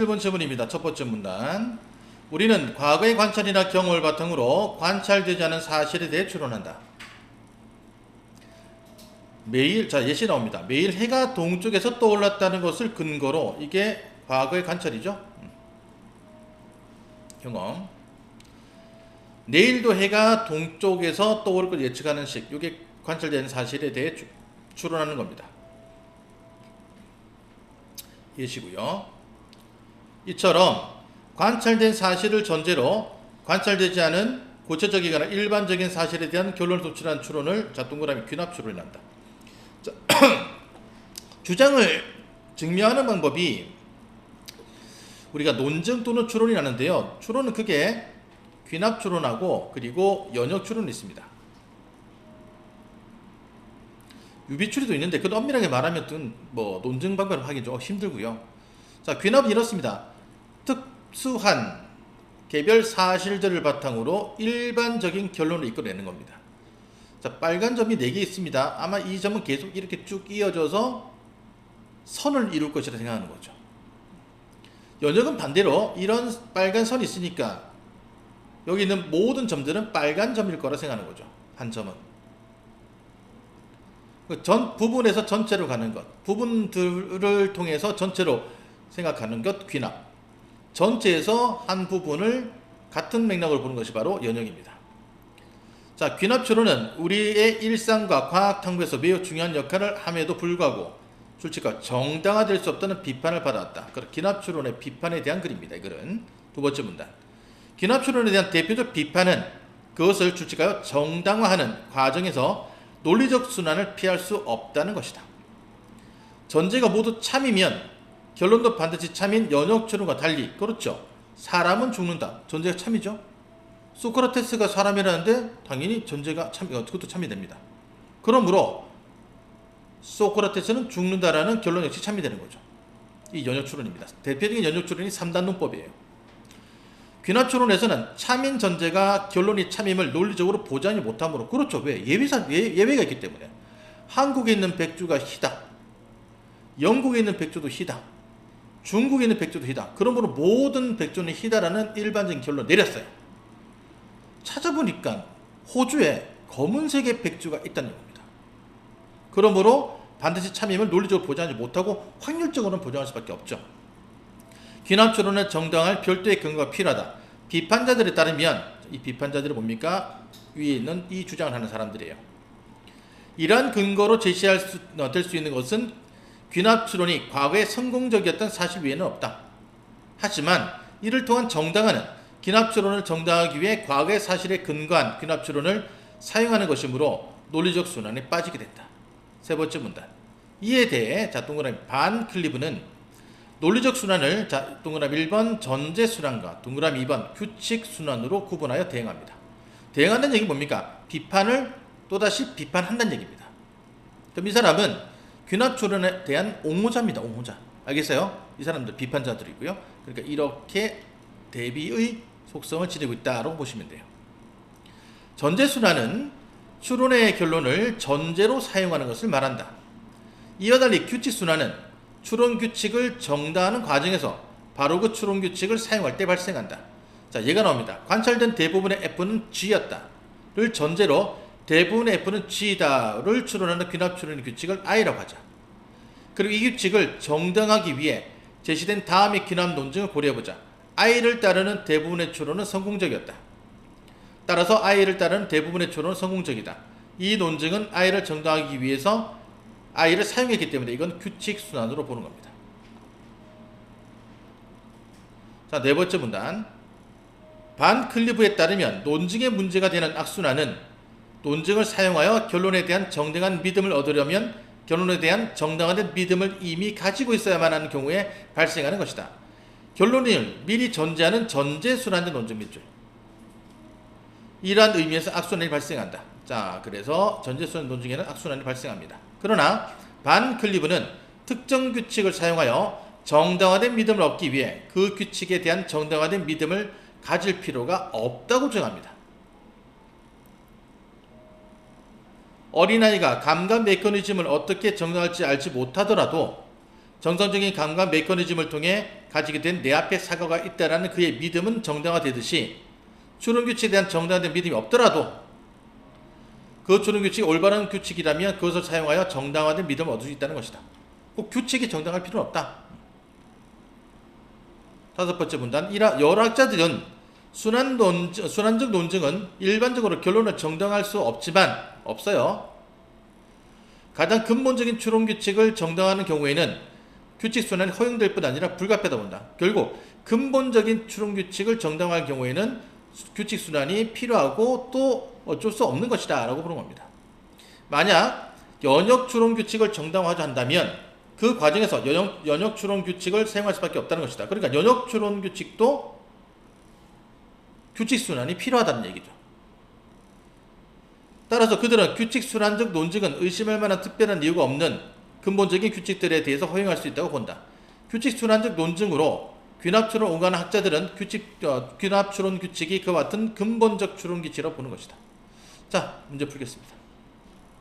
1번째 문입니다. 첫 번째 문단. 우리는 과거의 관찰이나 경험을 바탕으로 관찰되지 않은 사실에 대해 추론한다. 매일, 예시 나옵니다. 매일 해가 동쪽에서 떠올랐다는 것을 근거로, 이게 과거의 관찰이죠. 경험. 내일도 해가 동쪽에서 떠오를 걸 예측하는 식, 이게 관찰되는 사실에 대해 추론하는 겁니다. 예시고요. 이처럼 관찰된 사실을 전제로 관찰되지 않은 구체적이거나 일반적인 사실에 대한 결론을 도출한 추론을 동그라미 귀납 추론이란다. 주장을 증명하는 방법이 우리가 논증 또는 추론이 나는데요. 추론은 크게 귀납 추론하고 그리고 연역 추론이 있습니다. 유비추리도 있는데 그것도 엄밀하게 말하면 논증 방법을 하기 좀 힘들고요. 자, 귀납은 이렇습니다. 특수한 개별 사실들을 바탕으로 일반적인 결론을 이끌어내는 겁니다. 자, 빨간 점이 4개 있습니다. 아마 이 점은 계속 이렇게 쭉 이어져서 선을 이룰 것이라 생각하는 거죠. 연역은 반대로 이런 빨간 선이 있으니까 여기 있는 모든 점들은 빨간 점일 거라 생각하는 거죠. 한 점은. 전 부분에서 전체로 가는 것, 부분들을 통해서 전체로 생각하는 것, 귀납. 전체에서 한 부분을 같은 맥락으로 보는 것이 바로 연역입니다. 자, 귀납 추론은 우리의 일상과 과학 탐구에서 매우 중요한 역할을 함에도 불구하고 솔직히 정당화될 수 없다는 비판을 받아왔다. 귀납 추론의 비판에 대한 글입니다. 이 글은 두 번째 문단. 귀납 추론에 대한 대표적 비판은 그것을 솔직하여 정당화하는 과정에서 논리적 순환을 피할 수 없다는 것이다. 전제가 모두 참이면 결론도 반드시 참인 연역 추론과 달리, 그렇죠, 사람은 죽는다. 전제가 참이죠. 소크라테스가 사람이라는데 당연히 전제가 참, 그것도 참이 됩니다. 그러므로 소크라테스는 죽는다라는 결론 역시 참이 되는 거죠. 이 연역 추론입니다. 대표적인 연역 추론이 3단 논법이에요. 귀납 추론에서는 참인 전제가 결론이 참임을 논리적으로 보장이 못하므로, 그렇죠, 왜? 예외가 있기 때문에. 한국에 있는 백주가 희다. 영국에 있는 백주도 희다. 중국에 있는 백주도 희다. 그러므로 모든 백주는 희다라는 일반적인 결론을 내렸어요. 찾아보니까 호주에 검은색의 백주가 있다는 겁니다. 그러므로 반드시 참임을 논리적으로 보장하지 못하고 확률적으로는 보장할 수밖에 없죠. 귀납 추론을 정당할 별도의 근거가 필요하다. 비판자들에 따르면, 이 비판자들이 뭡니까? 위에 있는 이 주장을 하는 사람들이에요. 이러한 근거로 될 수 있는 것은 귀납 추론이 과거에 성공적이었던 사실 외에는 없다. 하지만 이를 통한 정당화는 귀납 추론을 정당화하기 위해 과거의 사실에 근거한 귀납 추론을 사용하는 것이므로 논리적 순환에 빠지게 된다. 세 번째 문단. 이에 대해 동그라미 반 클리브는 논리적 순환을 동그라미 1번 전제 순환과 동그라미 2번 규칙 순환으로 구분하여 대응합니다. 대응하는 얘기는 뭡니까? 비판을 또다시 비판한다는 얘기입니다. 그럼 이 사람은 귀납 추론에 대한 옹호자입니다. 옹호자. 알겠어요? 이 사람들 비판자들이고요. 그러니까 이렇게 대비의 속성을 지니고 있다라고 보시면 돼요. 전제 순환은 추론의 결론을 전제로 사용하는 것을 말한다. 이와 달리 규칙 순환은 추론 규칙을 정당화하는 과정에서 바로 그 추론 규칙을 사용할 때 발생한다. 자, 얘가 나옵니다. 관찰된 대부분의 F는 G였다를 전제로 대부분의 F는 G다를 추론하는 귀납 추론의 규칙을 I라고 하자. 그리고 이 규칙을 정당하기 위해 제시된 다음의 귀납 논증을 고려해보자. I를 따르는 대부분의 추론은 성공적이었다. 따라서 I를 따르는 대부분의 추론은 성공적이다. 이 논증은 I를 정당하기 위해서 I를 사용했기 때문에 이건 규칙 순환으로 보는 겁니다. 자, 네 번째 문단. 반 클리브에 따르면 논증의 문제가 되는 악순환은 논증을 사용하여 결론에 대한 정당한 믿음을 얻으려면 결론에 대한 정당화된 믿음을 이미 가지고 있어야만 하는 경우에 발생하는 것이다. 결론을 미리 전제하는 전제순환적 논증 밑줄. 이러한 의미에서 악순환이 발생한다. 자, 그래서 전제순환 논증에는 악순환이 발생합니다. 그러나 반 클리브는 특정 규칙을 사용하여 정당화된 믿음을 얻기 위해 그 규칙에 대한 정당화된 믿음을 가질 필요가 없다고 주장합니다. 어린아이가 감각 메커니즘을 어떻게 정당할지 알지 못하더라도 정상적인 감각 메커니즘을 통해 가지게 된 내 앞에 사과가 있다라는 그의 믿음은 정당화되듯이 추론규칙에 대한 정당화된 믿음이 없더라도 그 추론규칙이 올바른 규칙이라면 그것을 사용하여 정당화된 믿음을 얻을 수 있다는 것이다. 꼭 규칙이 정당할 필요는 없다. 다섯 번째 문단, 여러 학자들은 순환적 논증은 일반적으로 결론을 정당할 수 없어요. 가장 근본적인 추론규칙을 정당화하는 경우에는 규칙 순환이 허용될 뿐 아니라 불가피하다 본다. 결국 근본적인 추론규칙을 정당화할 경우에는 규칙 순환이 필요하고 또 어쩔 수 없는 것이다 라고 보는 겁니다. 만약 연역 추론규칙을 정당화하자 한다면 그 과정에서 연역 추론규칙을 사용할 수밖에 없다는 것이다. 그러니까 연역 추론규칙도 규칙 순환이 필요하다는 얘기죠. 따라서 그들은 규칙 순환적 논증은 의심할 만한 특별한 이유가 없는 근본적인 규칙들에 대해서 허용할 수 있다고 본다. 규칙 순환적 논증으로 귀납 추론 오가는 학자들은 귀납 추론 규칙이 그와 같은 근본적 추론 규칙이라고 보는 것이다. 자, 문제 풀겠습니다.